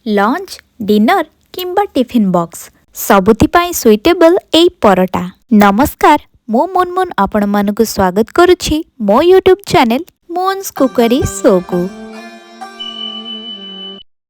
Lunch dinner किंबा tiffin box सबुथिपाई suitable एई परटा। नमस्कार, मो मुनमुन आपण मानकु स्वागत करुछि मो YouTube channel Mun's cookery show को।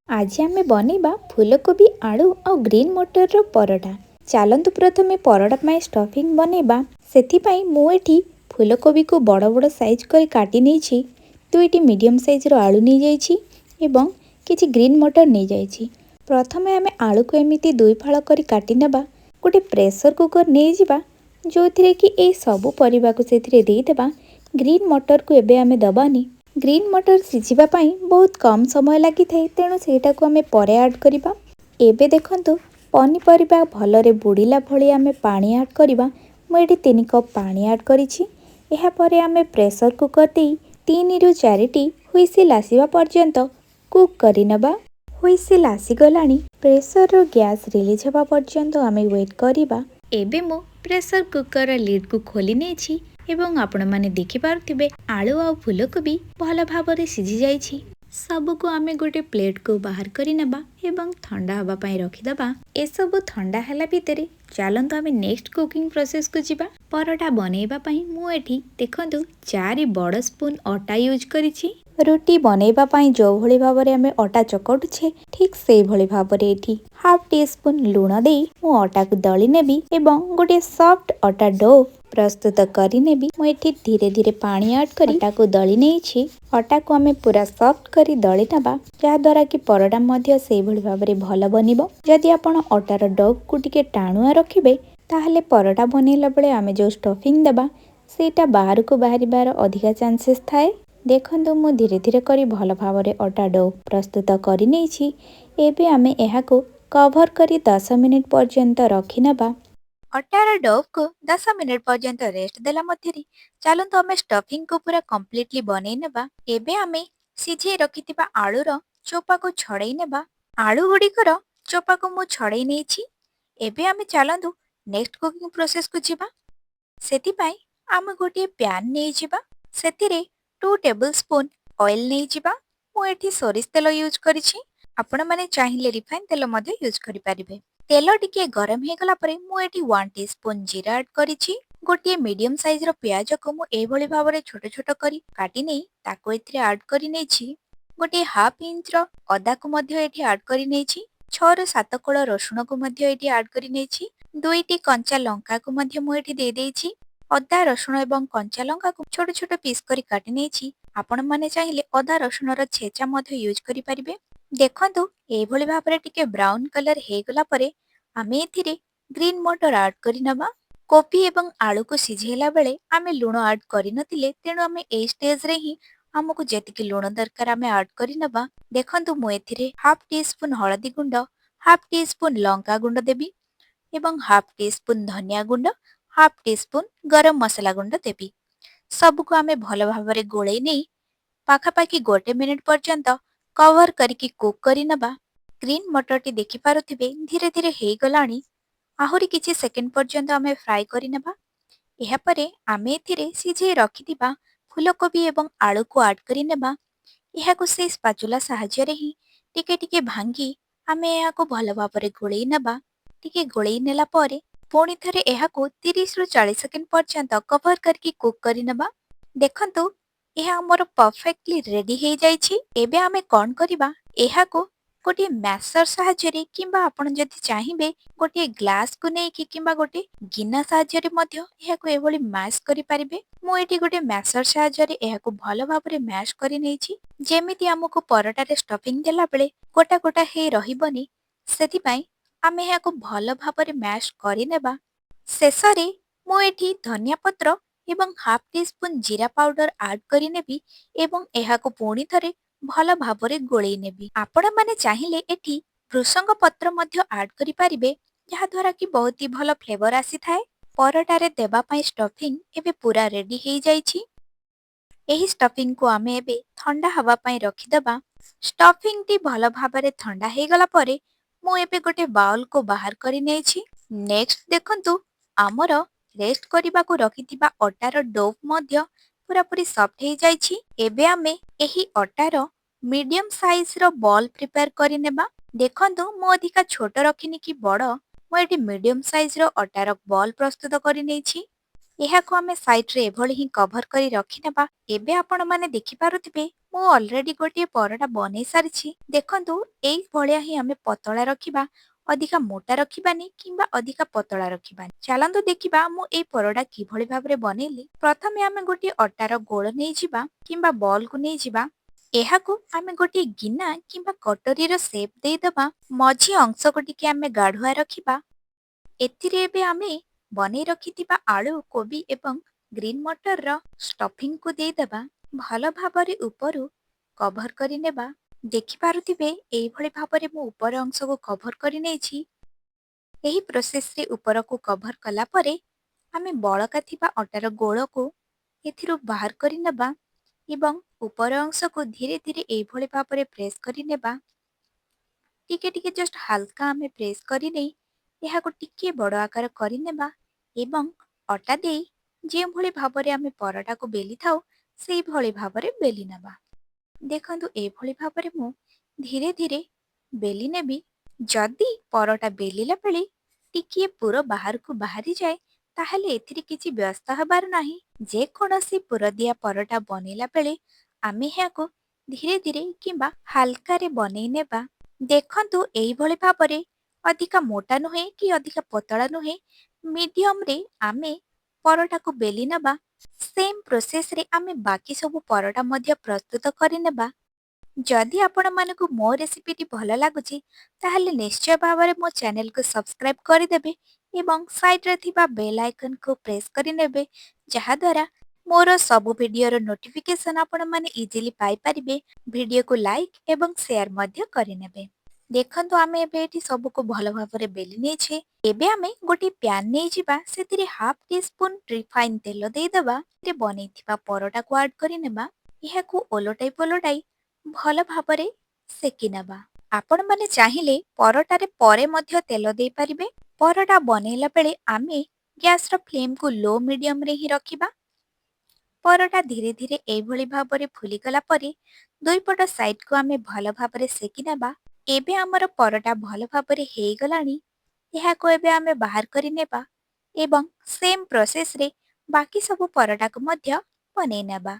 आज आमे बनेबा फूलकोबी आलू और ग्रीन मटर रो परटा। चलंतु प्रथमे परटा पाई स्टफिंग बनेबा। सेथिपाई मो एठी फूलकोबी को बड़ बड़ साइज कर काटी नेछि। दुईटी मीडियम साइज रो आलू नै जाइछि एवं किछि ग्रीन मटर नै जाइछि। प्रथमे आमे आलू को एमिति दुई फाळ करी काटी नेबा। गोटे प्रेशर कुकर नै जिबा जोथिरे कि ए सबु परिबा को सेथिरे देई देबा। ग्रीन मटर को एबे आमे दबानी। ग्रीन मटर सिझिबा पाई बहुत कम समय लागि थाए, तेणु सेटा को आमे परे ऐड करिबा। एबे देखंतु पनीपरिबा भलरे बुड़ीला भली आमे पानी ऐड करिबा। मु एठी 3 कप पानी ऐड करिछि। एहा परे आमे प्रेशर कुकर देई 3 रु 4 टी हुइसिल आसीबा पर्यंत कुक करि नेबा। हुइसिल आसी गलानी। प्रेशर रो गैस रिलीज हेबा पर्यंत आमे वेट करिबा। एबे मु प्रेशर कुकर रो लिड को खोली नेछि एवं आपण माने देखि पारुथिबे आलू आ फूलकोबी भल भाबरे सिझी जाइछि। सबु को आमे गोटे प्लेट को बाहर करि नेबा एवं ठंडा हबा पई रखि दबा। ए सब ठंडा हला भितरे चलंतु आमे नेक्स्ट कुकिंग प्रोसेस को जिबा। परोटा बनेबा पई मु एठी देखंतु 4 बड़ स्पून आटा यूज करिछि। रुटी बनेबा पई जो भली भाबरे आमे आटा चकटुछे ठीक सेई भली भाबरे एठी हाफ टी स्पून लूण देई मु आटा को दଳି नेबी एवं गोटे सॉफ्ट आटा डो प्रस्तुत करी नेबी। मु एठी धीरे धीरे पानी ऐड करी आटा को दଳି नेछि। आटा को आमे पूरा सॉफ्ट करी दଳି नबा, जा द्वारा कि परोटा मध्य सेई भली भाबरे भल बनिबो। जदि आपण आटार डो को टिके टाणुआ रखिबे ताहले परोटा बनेला बेले आमे जो स्टफिंग देबा सेटा बाहर को बाहरिबार अधिका चांसेस थाए। देखंतु मु धीरे धीरे करी भल भाबरे आटा डो प्रस्तुत करी नेछि। एबे आमे एहाको कवर करी 10 मिनिट पर्यंत रखि नबा। आटार डो को 10 मिनिट पर्यंत रेस्ट देला मध्यरी चलंतु आमे स्टफिंग को पूरा कंप्लीटली बनै नेबा। एबे आमे सिझे रखितिबा आलू रो चोपा को छड़ै नेबा। आलू गुडी कर चोपा को मु छड़ै नेछि। एबे आमे चलंतु नेक्स्ट कुकिंग प्रोसेस को जिबा। सेति पाई आमे गोटे पैन नै जिबा। सेतिरे 2 टेबल स्पून ऑयल नै जिबा। मु एठी सोरिष तेल यूज करिछि। आपण माने चाहिले रिफाइन तेल मध्ये यूज करि परिबे। तेल टिके गरम हे गला परे मु एठी 1 टीस्पून जीरा ऐड करिछि। गोटे मीडियम साइज रो प्याज को मु ए भली भाबरे छोट छोट करी काटी नै ताको एथिरे ऐड करि नेछि। गोटे हाफ इंच रो अदा को मध्ये एठी ऐड करि नेछि। 6 ରୁ 7 कोळ रसुण को मध्ये एठी ऐड करि नेछि। दुईटी कंचा लंका को मध्ये मु एठी दे देछि। अदा रसुण एवं कंचा लंका को छोट छोट पीस करी काटी नेछि। आपण माने चाहिले अदा रसुण रो छेचा मध्ये यूज करि परिबे। देखंतु ए भली भाबरे टिके ब्राउन कलर हे गला परे आमे एथिरे ग्रीन मटर ऐड करि नबा। कोबी एवं आलू को सिझेला बेले आमे लूण ऐड करि नतिले, तेणु आमे ए स्टेज रे ही हमकु जेतिकी लूण दरकार आमे ऐड करि नबा। देखंतु मु एथिरे हाफ टी स्पून हळदी गुंड, हाफ टी स्पून लंका गुंड देबी एवं हाफ टी स्पून धनिया गुंड, हाफ टी स्पून गरम मसला गुंड देबी। सब को आमे भल भाबरे गोळै नै पाखापाखि 1 मिनिट पर्यंत कवर करिकी कुक करि नबा। ग्रीन मटर टी देखि पारुथिबे धीरे धीरे हे गलानी। आहुरी किछि सेकेंड पर्यंत आमे फ्राई करि नबा। एहा परे आमे एथिरे सिझे रखितिबा फूलकोबी एवं आलू को ऐड करि नबा। एहा को से स्पाचुला सहाय्य रे ही टिके टिके भांगी आमे एहा को भल भाबरे गोळै नबा। टिके गोळै नेला परे पुणी थरे एहा को 30 ରୁ 40 सेकेंड पर्यंत कवर करके कुक करि नबा। देखंतु एहा हमर परफेक्टली रेडी हे जाइछि। एबे आमे कोन करिबा, एहा को गोटे मैशर सहाय्य रे किंबा आपण जदि चाहिबे गोटे ग्लास को नै कि किंबा गोटे गिना सहाय्य रे मध्य एहा को एभली मैश करि परिबे। मु एठी गोटे मैशर सहाय्य रे एहा को भल भाबरे मैश करि नेछि, जेमिति हमकु परोटा रे स्टफिंग देला बेले गोटा गोटा हे रहिबनी। सेति पई आमे एहा को भल भाबरे मैश करि नेबा। शेषरे मु एठी धनिया पत्र एवं हाफ टी स्पून जीरा पाउडर ऐड करि नेबी एवं एहा को पुणी थरे भल भाबरे गोळै नेबी। आपण माने चाहिले एठी भृसंग पत्र मध्य ऐड करि परिबे, जहा द्वारा कि बहुत ही भल फ्लेवर आसी थाए। परोटा रे देबा पई स्टफिंग एबे पूरा रेडी हे जाइछि। एही स्टफिंग को आमे एबे ठंडा हवा पई रखि दबा। स्टफिंग टी भल भाबरे ठंडा हे गला परे मु एबे गोटे बाउल को बाहर करि नेछि। नेक्स्ट देखंतु आमर रेस्ट करिबा को रखितिबा अटार डो मध्य पूरा पूरी सॉफ्ट हे जाइछि। एबे आमे एही अटार medium size row ball prepare करि नेबा। ଦେଖନ୍ତୁ ମୁଁ ଅଧିକା ଛୋଟ ରଖିନି କି ବଡ଼, ମୁଁ ଏଠି ମିଡିୟମ ସାଇଜର ଅଟାର ବଲ୍ ପ୍ରସ୍ତୁତ କରି ନେଇଛି। ଏହାକୁ ଆମେ ସାଇଡରେ ଏଭଳି ହିଁ କଭର କରି ରଖିନେବା। ଏବେ ଆପଣମାନେ ଦେଖିପାରୁଥିବେ ମୁଁ ଅଲରେଡି ଗୋଟିଏ ପରଟା ବନେଇ ସାରିଛି। ଦେଖନ୍ତୁ ଏଇ ଭଳିଆ ହିଁ ଆମେ ପତଳା ରଖିବା, ଅଧିକା ମୋଟା ରଖିବାନି କିମ୍ବା ଅଧିକା ପତଳା ରଖିବାନି। ଚାଲନ୍ତୁ ଦେଖିବା ମୁଁ ଏଇ ପରଟା କିଭଳି ଭାବରେ ବନେଇଲି। ପ୍ରଥମେ ଆମେ ଗୋଟିଏ ଅଟାର ଗୋଳ ନେଇଯିବା କିମ୍ବା ବଲକୁ ନେଇଯିବା। ଏହାକୁ ଆମେ ଗୋଟିଏ ଗିନା କିମ୍ବା କଟରୀର ସେପ୍ ଦେଇଦେବା। ମଝି ଅଂଶକୁ ଟିକେ ଆମେ ଗାଢୁଆ ରଖିବା। ଏଥିରେ ଏବେ ଆମେ ବନେଇ ରଖିଥିବା ଆଳୁ, କୋବି ଏବଂ ଗ୍ରୀନ୍ ମଟରର ଷ୍ଟଫିଂକୁ ଦେଇଦେବା। ଭଲ ଭାବରେ ଉପରୁ କଭର କରି ନେବା। ଦେଖିପାରୁଥିବେ ଏଇଭଳି ଭାବରେ ମୁଁ ଉପର ଅଂଶକୁ କଭର କରି ନେଇଛି। ଏହି ପ୍ରୋସେସରେ ଉପରକୁ କଭର କଲା ପରେ ଆମେ ବଳକା ଥିବା ଅଟାର ଗୋଳକୁ ଏଥିରୁ ବାହାର କରି ନେବା ଏବଂ ଉପର ଅଂଶକୁ ଧୀରେ ଧୀରେ ଏଇଭଳି ଭାବରେ ପ୍ରେସ୍ କରି ନେବା। ଟିକେ ଟିକେ ଜଷ୍ଟ ହାଲକା ଆମେ ପ୍ରେସ୍ କରି ନେଇ ଏହାକୁ ଟିକେ ବଡ଼ ଆକାର କରିନେବା ଏବଂ ଅଟା ଦେଇ ଯେଉଁଭଳି ଭାବରେ ଆମେ ପରଟାକୁ ବେଲିଥାଉ ସେଇଭଳି ଭାବରେ ବେଲି ନେବା। ଦେଖନ୍ତୁ ଏଇଭଳି ଭାବରେ ମୁଁ ଧୀରେ ଧୀରେ ବେଲି ନେବି। ଯଦି ପରଟା ବେଲିଲା ବେଳେ ଟିକିଏ ପୁର ବାହାରକୁ ବାହାରିଯାଏ ତାହେଲେ ଏଥିରେ କିଛି ବ୍ୟସ୍ତ ହେବାର ନାହିଁ। ଯେକୌଣସି ପୁର ଦିଆ ପରଟା ବନେଇଲା ବେଳେ ଆମେ ଏହାକୁ ଧୀରେ ଧୀରେ କିମ୍ବା ହାଲକାରେ ବନେଇ ନେବା। ଦେଖନ୍ତୁ ଏଇଭଳି ଭାବରେ ଅଧିକା ମୋଟା ନୁହେଁ କି ଅଧିକା ପତଳା ନୁହେଁ, ମିଡିୟମରେ ଆମେ ପରଟାକୁ ବେଲି ନେବା। ସେମ୍ ପ୍ରୋସେସରେ ଆମେ ବାକି ସବୁ ପରଟା ମଧ୍ୟ ପ୍ରସ୍ତୁତ କରିନେବା। ଯଦି ଆପଣମାନଙ୍କୁ ମୋ ରେସିପିଟି ଭଲ ଲାଗୁଛି ତାହେଲେ ନିଶ୍ଚୟ ଭାବରେ ମୋ ଚ୍ୟାନେଲକୁ ସବସ୍କ୍ରାଇବ୍ କରିଦେବେ ଏବଂ ସାଇଡରେ ଥିବା ବେଲ୍ ଆଇକନକୁ ପ୍ରେସ୍ କରିନେବେ, ଯାହାଦ୍ୱାରା ମୋର ସବୁ ଭିଡ଼ିଓର ନୋଟିଫିକେସନ୍ ଆପଣମାନେ ଇଜିଲି ପାଇପାରିବେ। ଭିଡ଼ିଓକୁ ଲାଇକ୍ ଏବଂ ସେୟାର ମଧ୍ୟ କରିନେବେ। ଦେଖନ୍ତୁ ଆମେ ଏବେ ଏଠି ସବୁକୁ ଭଲ ଭାବରେ ବେଲି ନେଇଛେ। ଏବେ ଆମେ ଗୋଟିଏ ପ୍ୟାନ୍ ନେଇଯିବା, ସେଥିରେ ହାଫ୍ ଟି ସ୍ପୁନ୍ ରିଫାଇନ୍ ତେଲ ଦେଇଦେବା। ସେଥିରେ ବନେଇଥିବା ପରଟାକୁ ଆଡ୍ କରିନେବା। ଏହାକୁ ଓଲଟାଇ ପଲଟାଇ ଭଲ ଭାବରେ ସେକି ନେବା। ଆପଣମାନେ ଚାହିଁଲେ ପରଟାରେ ପରେ ମଧ୍ୟ ତେଲ ଦେଇପାରିବେ। ପରଟା ବନେଇଲା ବେଳେ ଆମେ ଗ୍ୟାସର ଫ୍ଲେମକୁ ଲୋ ମିଡିୟମରେ ହିଁ ରଖିବା। ପରଟା ଧୀରେ ଧୀରେ ଏଇଭଳି ଭାବରେ ଫୁଲିଗଲା ପରେ ଦୁଇପଟ ସାଇଡକୁ ଆମେ ଭଲ ଭାବରେ ସେକି ନେବା। ଏବେ ଆମର ପରଟା ଭଲ ଭାବରେ ହେଇଗଲାଣି। ଏହାକୁ ଏବେ ଆମେ ବାହାର କରି ନେବା ଏବଂ ସେମ୍ ପ୍ରୋସେସରେ ବାକି ସବୁ ପରଟାକୁ ମଧ୍ୟ ବନେଇ ନେବା।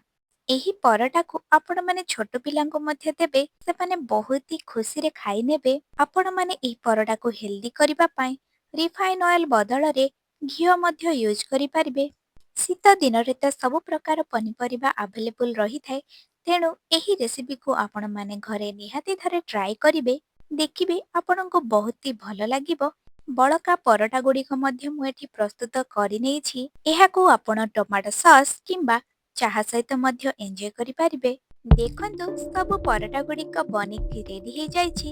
ଏହି ପରଟାକୁ ଆପଣମାନେ ଛୋଟ ପିଲାଙ୍କୁ ମଧ୍ୟ ଦେବେ, ସେମାନେ ବହୁତ ହି ଖୁସିରେ ଖାଇ ନେବେ। ଆପଣମାନେ ଏହି ପରଟାକୁ ହେଲ୍ଦି କରିବା ପାଇଁ ରିଫାଇନ୍ ଅଏଲ ବଦଳରେ ଘିଅ ମଧ୍ୟ ୟୁଜ୍ କରିପାରିବେ। ଶୀତ ଦିନରେ ତ ସବୁ ପ୍ରକାର ପନିପରିବା ଆଭେଲେବୁଲ ରହିଥାଏ, ତେଣୁ ଏହି ରେସିପିକୁ ଆପଣମାନେ ଘରେ ନିହାତି ଥରେ ଟ୍ରାଏ କରିବେ। ଦେଖିବେ ଆପଣଙ୍କୁ ବହୁତ ହି ଭଲ ଲାଗିବ। ବଳକା ପରଟା ଗୁଡ଼ିକ ମଧ୍ୟ ମୁଁ ଏଠି ପ୍ରସ୍ତୁତ କରିନେଇଛି। ଏହାକୁ ଆପଣ ଟମାଟୋ ସସ୍ କିମ୍ବା ଚାହା ସହିତ ମଧ୍ୟ ଏନ୍ଜୟ କରିପାରିବେ। ଦେଖନ୍ତୁ ସବୁ ପରଟା ଗୁଡ଼ିକ ବନିକି ରେଡି ହେଇଯାଇଛି।